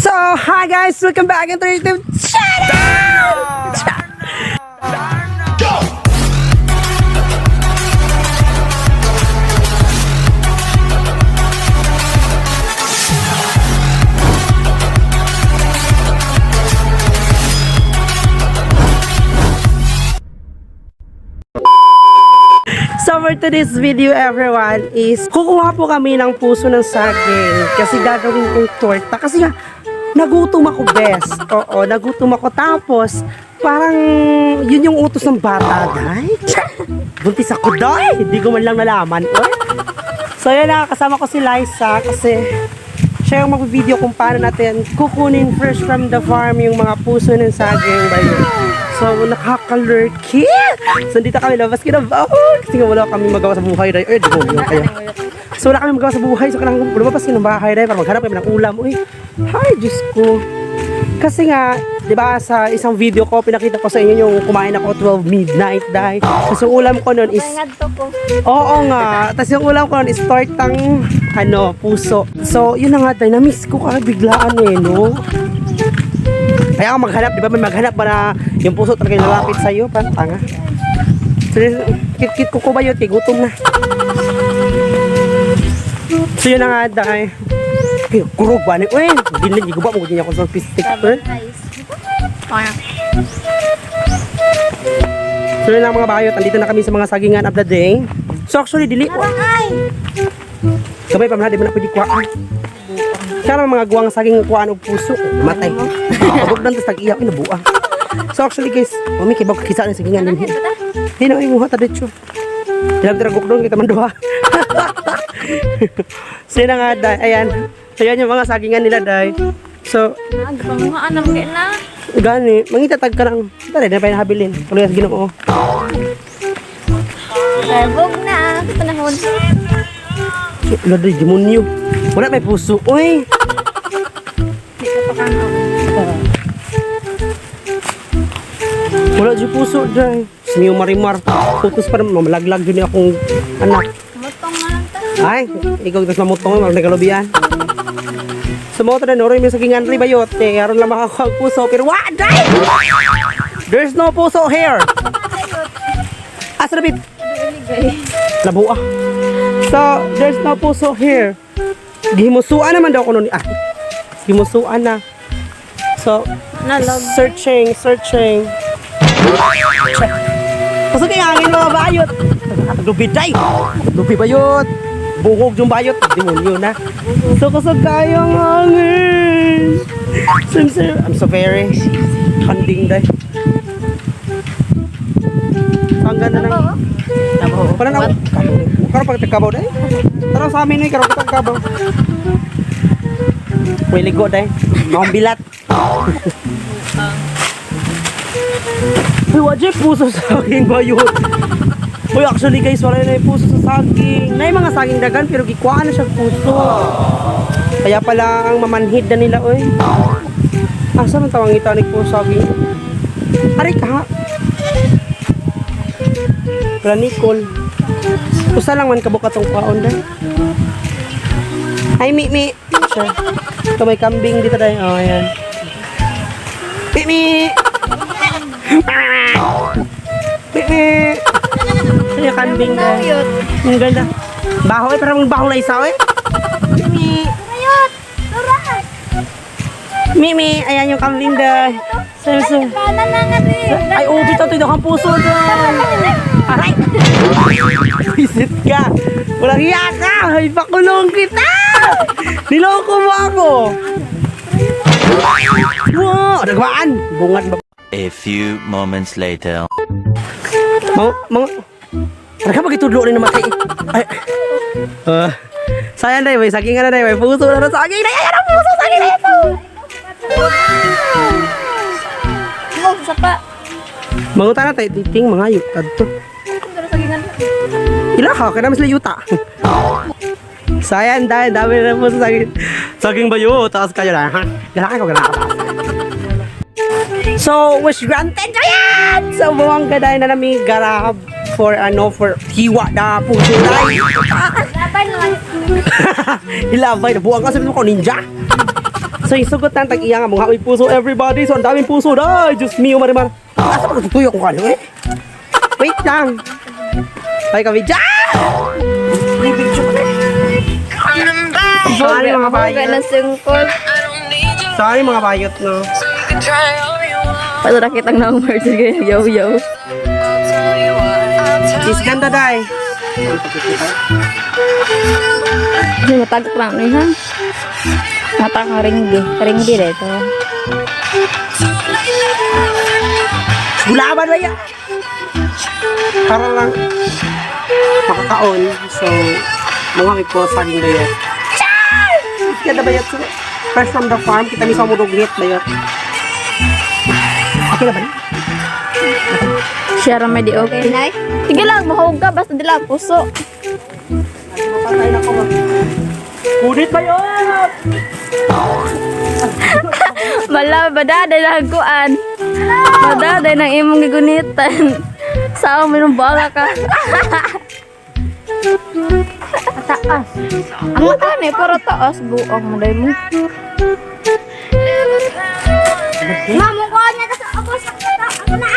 So, hi guys! Welcome back into YouTube channel! So for today's video everyone is kukuha po kami ng puso ng saging kasi gagawin kong torta kasi nga nagutom ako best. Oo, nagutom ako tapos parang yun yung utos ng bata dahil buntis ako dahil hindi ko man lang nalaman. So yun na, kasama ko si Liza kasi siya yung mag-video kung paano natin kukunin fresh from the farm yung mga puso ng saging ba yun. So, nakakalurky. So, dito kami labas kinabaon. Kasi nga wala kami magawa sa buhay. Di ko yun kaya. So, wala kami magawa sa buhay. So, kailangan lumabas ng bahay para maghanap kami ng ulam. Uy, hi, Diyos ko. Kasi nga, di ba sa isang video ko, pinakita ko sa inyo yung kumain ako 12 midnight dahil. Tapos yung ulam ko nun is... Oo nga. Tapos yung ulam ko nun is tortang, puso. So, yun na nga dahil. Na-miss ko biglaan no? Kaya ako maghanap, di ba? May maghanap ba na yung puso talaga nalapit sa'yo? Parang tanga. So, kit-kit ko ba yun? Gutom na. So, yun na nga dahil. Ay, kurog ba? Uy, hindi ko ba? Magiging ako sa pistik. So, yun lang mga bayot. Andito na kami sa mga sagingan of the day. So, actually, dili. Kamay pa man, di ba na pwede kuhaan? Kaya mga guwang saging kuhaan o puso. Matay. Abog lang tapos tag-iyak, nabuang. So actually guys, mami kibag kisa na sagingan din. Hindi na yung muha tadetso. Dirag-diragok doon kita man duha. So yun nga day, ayan. So yan yung mga sagingan nila day. So, mga anak na. Gani, mangitatag ka lang. Tara, na pa yung habilin. Kalo yung ginoo. Bog na, panahon. Lado, demonyo. Wala may puso. Uy! Wala dyan puso dyan. Siniyo marimar. Putos pa naman. Mamalaglag dyan akong anak. Mutong na lang ta. Ay, ikaw tapos mamutong mo. Nagalubian. Sumuto na noro yung sagingan rin bayot. Karoon lang makakuha puso. Pero waday! There's no puso here. Asa na bit? Nabuha. So, there's no puso here. Gihimusuan naman daw ko nun. Gihimusuan na. So, searching. Kasi kaya angin mga bayot. Lubi day. Lubi bayot. Bungog yung bayot. Demonyo na. So, kusog kayong angin. I'm so very handing day. Hanggang na lang. Parang ako. Karo pag tagkabaw day. Tara sa amin karo pag tagkabaw. May ligo day. Mga bilat. Uy, wajay puso sa saging bayot. Uy, actually guys, wala na yung puso sa saging. Na yung mga saging dagan, pero gikuhaan na siya puso. Kaya pala ang mamanhid na nila, uy. Asa man tawang itanik po saging? Aray ka. Wala Nicole. Usa lang man kabuka tong kwaon dahil. Ay, Mi. Sure. Ito may kambing dito dahil. Oh, ayan. Mi. Kaya kambing dahil. Ang ganda. Baho eh, parang baho na isa eh. Mi. Ayan yung kambing dahil. Ay, ubi ito. Ito yung puso dahil. Aray! Visit ka! Walang hiya ka! Ay, pakulong kita! Niloko mo ako! Wow! Nagmaan! Bungad ba? A few moments later. Nagka magitudlo rin naman kayo. Ay! Sayang dahi, may saging na dahi, may puso na na saging na. Ayan ang puso! Saging na ito! Wow! Sapa! Manguta na tayo, titing, mga yutad to. Ilaha, kaya namin sila yuta. Sayang dahil, dami na po sa saging bayo. Takas kayo na, ha? Ganakan ko. So, wish granted na yan! So, buwang gaday na namin garab for hiwa na puso na. Laban naman. Ilabay na buwang ka, sabi mo ko ninja. So isugot na tag-iya nga mga may puso everybody. So ang daming puso na. Diyos mio marimar. Asa ba tutuyo ko kanyo eh? Wait lang. Ay kami dyan! Sorry mga Boga bayot. ng singkol. Sorry mga bayot no. Pato na kitang na-umar. Sige, yo. Is ganda day. Kasi matagak lang ni ha. Mataka ringgi. Ringgi dito. Gulaban na yan. Para lang makakaon. So, mga may po sa aking bayot. Is ganda bayot sila. Fresh from the farm. Kita mismo mo ruglit bayot. Okay na ba na? Share may di okay. Sige lang, mahog ka. Basta di lang puso. Mapatay na ko ba? Kunit bayot! Mala, badaday lang kuan. Badaday ng imong gigunitan. Sao mo nung bala ka. Taas. Ang mata ni para taas buang mo day mo. Mamo ko na sa ako sa ako na.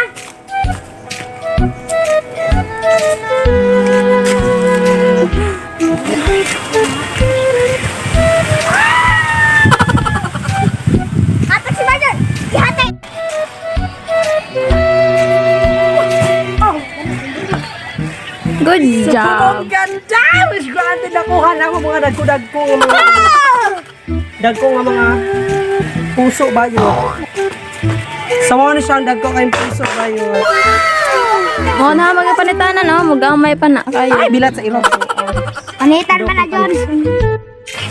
Hatak si Bajan. Ihatay. Good job. Ang ganda! Mas granted nakuha na ako mga dagko-dagko nga mga dagko nga mga puso bayot. Sa mga na siyang dagko kayong puso bayot. Mo na magpanitanan no, mugamay pa na kayo. Ay, bilat sa ilo. Panitan pa na John.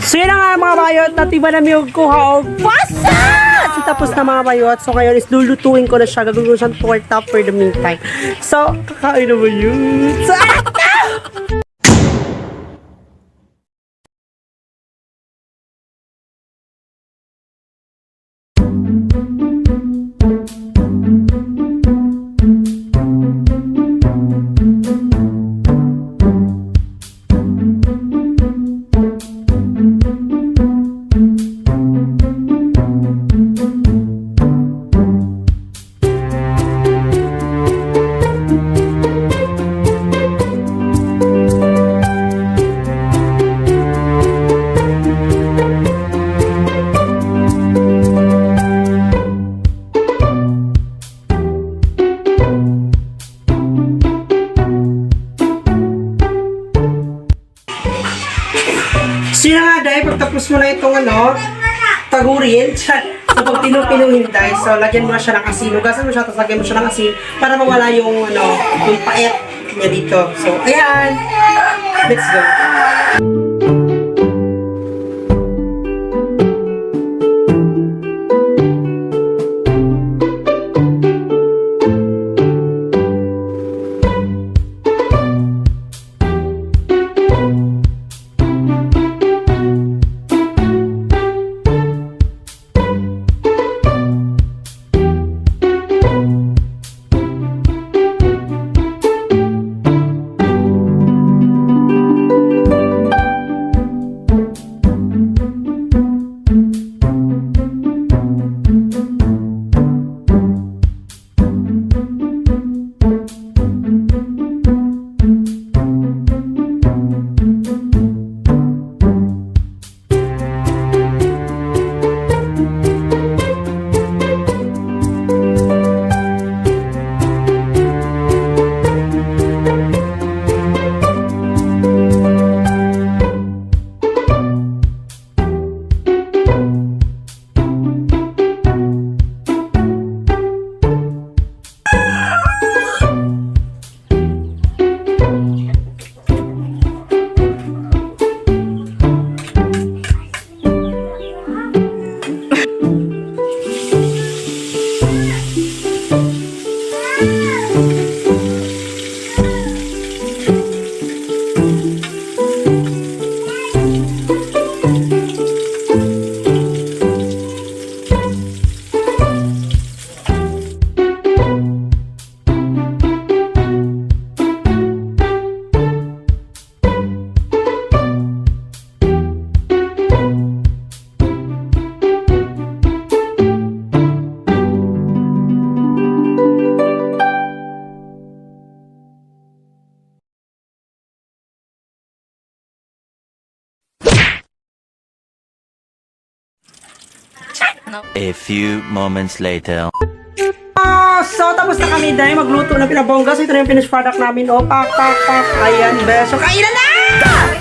So yun na nga mga bayot, natiba na miyog kuha o pasat! So tapos na mga bayot, so ngayon is lulutuin ko na siya, gagawin ko siyang torta for the meantime. So, kakain na ba yun? So, so yun na nga dahil, pagtapos mo na itong tagurin, so pag pinuhin dahil, so lagyan mo na siya ng asin, ugasan mo siya, tapos lagyan mo siya ng asin, para mawala yung yung paet niya dito. So, ayan! Let's go! A few moments later. So tapos na kami dahil magluto ng pinabongga. So ito na yung finished product namin. Oh, pak. Ayan, beso. Kainan na!